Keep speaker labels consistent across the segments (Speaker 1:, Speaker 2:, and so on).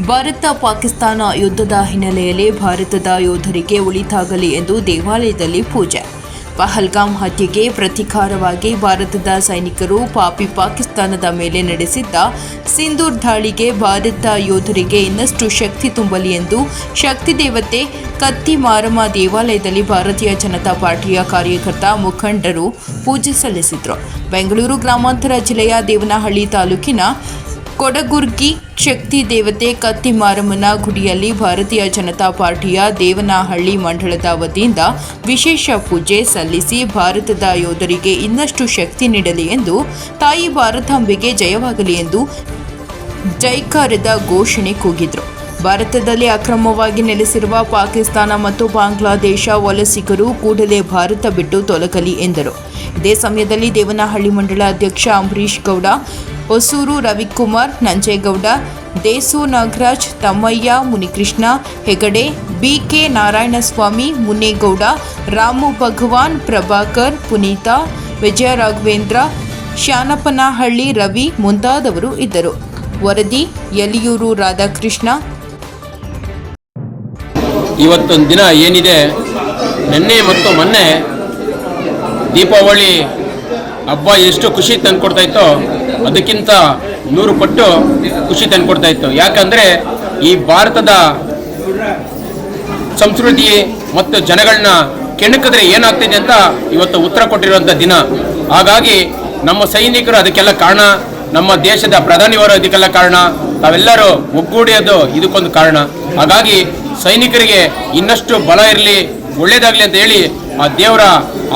Speaker 1: ಭಾರತ ಪಾಕಿಸ್ತಾನ ಯುದ್ಧದ ಹಿನ್ನೆಲೆಯಲ್ಲಿ ಭಾರತದ ಯೋಧರಿಗೆ ಒಳಿತಾಗಲಿ ಎಂದು ದೇವಾಲಯದಲ್ಲಿ ಪೂಜೆ. ಪಹಲ್ಗಾಮ್ ಹತ್ಯೆಗೆ ಪ್ರತೀಕಾರವಾಗಿ ಭಾರತದ ಸೈನಿಕರು ಪಾಕಿಸ್ತಾನದ ಮೇಲೆ ನಡೆಸಿದ್ದ ಸಿಂಧೂರ್ ದಾಳಿಗೆ ಭಾರತ ಯೋಧರಿಗೆ ಇನ್ನಷ್ಟು ಶಕ್ತಿ ತುಂಬಲಿ ಎಂದು ಶಕ್ತಿ ದೇವತೆ ಕತ್ತಿ ಮಾರಮ್ಮ ದೇವಾಲಯದಲ್ಲಿ ಭಾರತೀಯ ಜನತಾ ಪಾರ್ಟಿಯ ಕಾರ್ಯಕರ್ತ ಮುಖಂಡರು ಪೂಜೆ ಸಲ್ಲಿಸಿದರು. ಬೆಂಗಳೂರು ಗ್ರಾಮಾಂತರ ಜಿಲ್ಲೆಯ ದೇವನಹಳ್ಳಿ ತಾಲೂಕಿನ ಕೊಡಗುರ್ಗಿ ಶಕ್ತಿ ದೇವತೆ ಕತ್ತಿ ಮಾರಮ್ಮನ ಗುಡಿಯಲ್ಲಿ ಭಾರತೀಯ ಜನತಾ ಪಾರ್ಟಿಯ ದೇವನಹಳ್ಳಿ ಮಂಡಳದ ವತಿಯಿಂದ ವಿಶೇಷ ಪೂಜೆ ಸಲ್ಲಿಸಿ ಭಾರತದ ಯೋಧರಿಗೆ ಇನ್ನಷ್ಟು ಶಕ್ತಿ ನೀಡಲಿ ಎಂದು ತಾಯಿ ಭಾರತಾಂಬೆಗೆ ಜಯವಾಗಲಿ ಎಂದು ಜೈಕಾರದ ಘೋಷಣೆ ಕೂಗಿದರು. ಭಾರತದಲ್ಲಿ ಅಕ್ರಮವಾಗಿ ನೆಲೆಸಿರುವ ಪಾಕಿಸ್ತಾನ ಮತ್ತು ಬಾಂಗ್ಲಾದೇಶ ವಲಸಿಗರು ಕೂಡಲೇ ಭಾರತ ಬಿಟ್ಟು ತೊಲಗಲಿ ಎಂದರು. ಇದೇ ಸಮಯದಲ್ಲಿ ದೇವನಹಳ್ಳಿ ಮಂಡಳ ಅಧ್ಯಕ್ಷ ಅಂಬರೀಶ್ ಗೌಡ, ಹೊಸೂರು ರವಿಕುಮಾರ್, ನಂಜೇಗೌಡ, ದೇಸು ನಾಗರಾಜ್, ತಮ್ಮಯ್ಯ, ಮುನಿಕೃಷ್ಣ ಹೆಗಡೆ, ಬಿಕೆ ನಾರಾಯಣಸ್ವಾಮಿ, ಮುನ್ನೇಗೌಡ, ರಾಮು ಭಗವಾನ್, ಪ್ರಭಾಕರ್, ಪುನೀತ, ವಿಜಯ ರಾಘವೇಂದ್ರ, ಶಾನಪನಹಳ್ಳಿ ರವಿ ಮುಂತಾದವರು ಇದ್ದರು. ವರದಿ ಯಲಿಯೂರು ರಾಧಾಕೃಷ್ಣ.
Speaker 2: ಇವತ್ತೊಂದು ದಿನ ಏನಿದೆ, ನಿನ್ನೆ ಮತ್ತು ಮೊನ್ನೆ ದೀಪಾವಳಿ ಹಬ್ಬ ಎಷ್ಟು ಖುಷಿ ತಂದುಕೊಡ್ತಾ ಇತ್ತೋ ಅದಕ್ಕಿಂತ 100 ಪಟ್ಟು ಖುಷಿ ತಂದುಕೊಡ್ತಾ ಇತ್ತು. ಯಾಕಂದರೆ ಈ ಭಾರತದ ಸಂಸ್ಕೃತಿ ಮತ್ತು ಜನಗಳನ್ನ ಕೆಣಕಿದ್ರೆ ಏನಾಗ್ತಿದೆ ಅಂತ ಇವತ್ತು ಉತ್ತರ ಕೊಟ್ಟಿರುವಂಥ ದಿನ. ಹಾಗಾಗಿ ನಮ್ಮ ಸೈನಿಕರು ಅದಕ್ಕೆಲ್ಲ ಕಾರಣ, ನಮ್ಮ ದೇಶದ ಪ್ರಧಾನಿಯವರು ಅದಕ್ಕೆಲ್ಲ ಕಾರಣ, ತಾವೆಲ್ಲರೂ ಒಗ್ಗೂಡಿಯೋದು ಇದಕ್ಕೊಂದು ಕಾರಣ. ಹಾಗಾಗಿ ಸೈನಿಕರಿಗೆ ಇನ್ನಷ್ಟು ಬಲ ಇರಲಿ, ಒಳ್ಳೇದಾಗಲಿ ಅಂತ ಹೇಳಿ ಆ ದೇವರ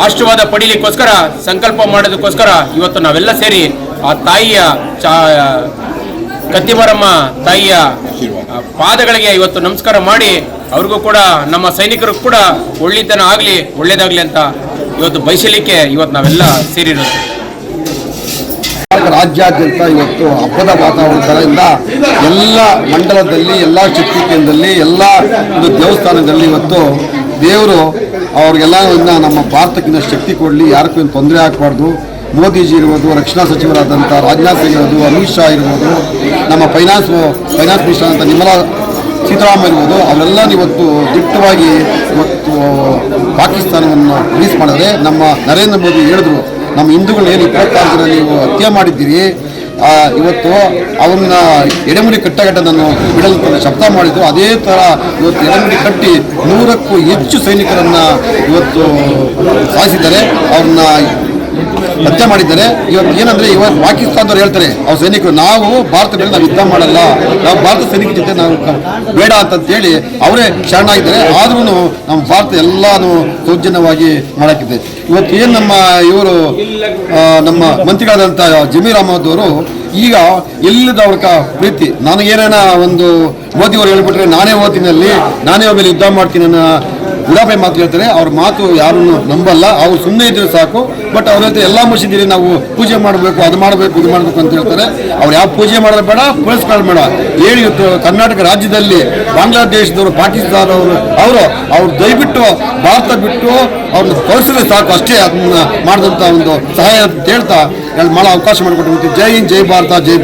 Speaker 2: ಆಶೀರ್ವಾದ ಪಡೀಲಿಕ್ಕೋಸ್ಕರ ಸಂಕಲ್ಪ ಮಾಡೋದಕ್ಕೋಸ್ಕರ ಇವತ್ತು ನಾವೆಲ್ಲ ಸೇರಿ ಆ ತಾಯಿಯ ಕತ್ತಿಮಾರಮ್ಮ ತಾಯಿಯ ಪಾದಗಳಿಗೆ ಇವತ್ತು ನಮಸ್ಕಾರ ಮಾಡಿ ಅವ್ರಿಗೂ ಕೂಡ ನಮ್ಮ ಸೈನಿಕರಿಗೂ ಕೂಡ ಒಳ್ಳೆತನ ಆಗಲಿ, ಒಳ್ಳೇದಾಗಲಿ ಅಂತ ಇವತ್ತು ಬಯಸಲಿಕ್ಕೆ ಇವತ್ತು ನಾವೆಲ್ಲ ಸೇರಿರೋದು.
Speaker 3: ರಾಜ್ಯಾದ್ಯಂತ ಇವತ್ತು ಹಬ್ಬದ ವಾತಾವರಣದಿಂದ ಎಲ್ಲ ಮಂಡಲದಲ್ಲಿ, ಎಲ್ಲ ಶಕ್ತಿ ಕೇಂದ್ರದಲ್ಲಿ, ಎಲ್ಲ ಒಂದು ದೇವಸ್ಥಾನದಲ್ಲಿ ಇವತ್ತು ದೇವರು ಅವ್ರಿಗೆಲ್ಲ ನಮ್ಮ ಭಾರತಕ್ಕಿಂತ ಶಕ್ತಿ ಕೊಡಲಿ, ಯಾರಿಗೂ ತೊಂದರೆ ಆಗಬಾರ್ದು. ಮೋದಿಜಿ ಇರ್ಬೋದು, ರಕ್ಷಣಾ ಸಚಿವರಾದಂಥ ರಾಜನಾಥ್ ಸಿಂಗ್ ಇರ್ಬೋದು, ಅಮಿತ್ ಶಾ ಇರ್ಬೋದು, ನಮ್ಮ ಫೈನಾನ್ಸ್ ಮಿನಿಸ್ಟರ್ ಅಂತ ನಿರ್ಮಲಾ ಸೀತಾರಾಮನ್ ಇರ್ಬೋದು, ಅವರೆಲ್ಲ ಇವತ್ತು ದಿಟ್ಟವಾಗಿ ಇವತ್ತು ಪಾಕಿಸ್ತಾನವನ್ನು ರಿಲೀಸ್ ಮಾಡಿದ್ರೆ ನಮ್ಮ ನರೇಂದ್ರ ಮೋದಿ ಹೇಳಿದ್ರು, ನಮ್ಮ ಹಿಂದೂಗಳನ್ನ ಏನು 26 ಜನ ನೀವು ಹತ್ಯೆ ಮಾಡಿದ್ದೀರಿ, ಇವತ್ತು ಅವನ್ನ ಎಡೆಮುಡಿ ನಾನು ಬಿಡಲು ಶಬ್ದ ಮಾಡಿದ್ದು. ಅದೇ ಥರ ಇವತ್ತು ಎಡೆಮುಡಿ ಕಟ್ಟಿ 100ಕ್ಕೂ ಹೆಚ್ಚು ಸೈನಿಕರನ್ನು ಇವತ್ತು ಸಾಯಿಸಿದ್ದಾರೆ, ಅವ್ರನ್ನ ಹತ್ಯೆ ಮಾಡಿದ್ದಾರೆ. ಇವತ್ತು ಏನಂದರೆ ಇವತ್ತು ಪಾಕಿಸ್ತಾನದವ್ರು ಹೇಳ್ತಾರೆ ಅವ್ರ ಸೈನಿಕರು, ನಾವು ಭಾರತ ಮೇಲೆ ನಾವು ಯುದ್ಧ ಮಾಡಲ್ಲ, ನಾವು ಭಾರತ ಸೈನಿಕರ ಜೊತೆ ನಾವು ಬೇಡ ಅಂತಂತೇಳಿ ಅವರೇ ಶರಣಾಗಿದ್ದಾರೆ. ಆದ್ರೂ ನಮ್ಮ ಭಾರತ ಎಲ್ಲನೂ ಸೌಜನ್ಯವಾಗಿ ಮಾಡಾಕಿದೆ. ಇವತ್ತು ಏನು ಇವರು ನಮ್ಮ ಮಂತ್ರಿಗಳಾದಂಥ ಜಮೀರ್ ಅಹಮದ್ ಅವರು ಈಗ ಎಲ್ಲಿದವ್ರ ಪ್ರೀತಿ, ನನಗೇನೇನ ಒಂದು ಮೋದಿಯವರು ಹೇಳ್ಬಿಟ್ರೆ ನಾನೇ ಓದ್ತೀನಿ, ನಾನೇ ಮೇಲೆ ಯುದ್ಧ ಮಾಡ್ತೀನಿ ಅನ್ನೋ ಉಡಾಪೆ ಮಾತು ಹೇಳ್ತಾರೆ. ಅವ್ರ ಮಾತು ಯಾರನ್ನು ನಂಬಲ್ಲ, ಅವ್ರು ಸುಮ್ಮನೆ ಇದ್ರೆ ಸಾಕು. ಬಟ್ ಅವ್ರ ಹತ್ರ ಎಲ್ಲ ಮಸೀದಿಲಿ ನಾವು ಪೂಜೆ ಮಾಡಬೇಕು, ಅದು ಮಾಡಬೇಕು, ಇದು ಮಾಡಬೇಕು ಅಂತ ಹೇಳ್ತಾರೆ. ಅವ್ರು ಯಾವ ಪೂಜೆ ಮಾಡೋದು ಬೇಡ, ಪುರಸ್ಕಾರ ಬೇಡ ಹೇಳಿ ಇವತ್ತು ಕರ್ನಾಟಕ ರಾಜ್ಯದಲ್ಲಿ ಬಾಂಗ್ಲಾದೇಶದವರು, ಪಾಕಿಸ್ತಾನದವರು ಅವ್ರು ದಯವಿಟ್ಟು ಭಾರತ ಬಿಟ್ಟು ಅವ್ರನ್ನ ಕಳಿಸಿದ್ರೆ ಸಾಕು, ಅಷ್ಟೇ ಅದನ್ನ ಮಾಡಿದಂಥ ಒಂದು ಸಹಾಯ ಅಂತ ಹೇಳ್ತಾ ಮಾಡೋ ಅವಕಾಶ ಮಾಡಿಕೊಟ್ಟು. ಜೈ ಹಿಂದ್, ಜೈ ಭಾರತ, ಜೈ